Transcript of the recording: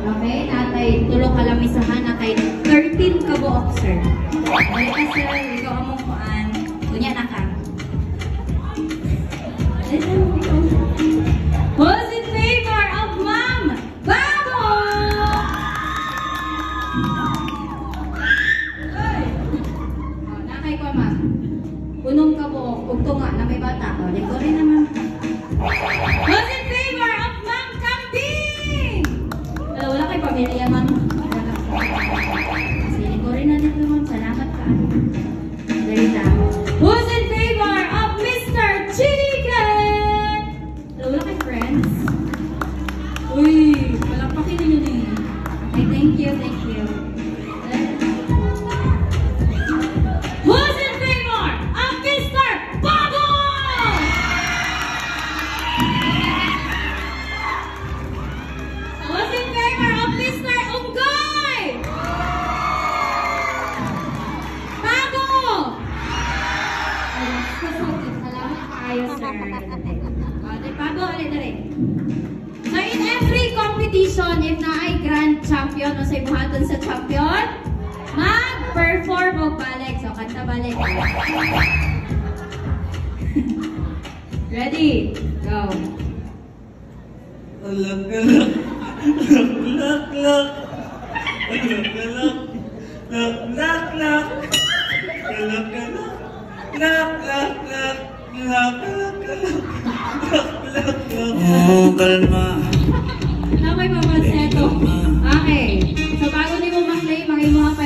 Okay, natay tulong kalamisahan natay 13 ka buok, sir. Dali ka, sir. Ikaw among kuan. Kunya na ka. Who's in favor of Ma'am Babo? Nakay ko, ma'am. Punong ka buok. Ugto nga na may bata. Dito rin naman. Who's in favor of Ma'am Kambing? Wala kay pamilya, ma'am. Kasi ko rin na dito, ma'am. Salamat ka. Very down. Who's in favor of Mr. Chicken? Wala kay friends. Uy, palakpakin ninyo din. Okay, thank you, thank you. Who's in favor of Mr. Bago? Who's in favor of Mr. Unggoy? Bago! Salamat kayo, sir. Bago, ulit na rin. So, in every competition, if na ay grand champion o sa ibuhaton sa champion, mag-perform o balik. So, kanta balik. Ready? Go. Alak, alak. Lak, lak. Alak, alak. Lak, lak, lak. Alak, alak. Lak, lak, lak. Lak, lak, lak. Lak, lak, lak. Oh, kalma. Na may mamaseto. Okay. So, bago ni mo mag-play, mga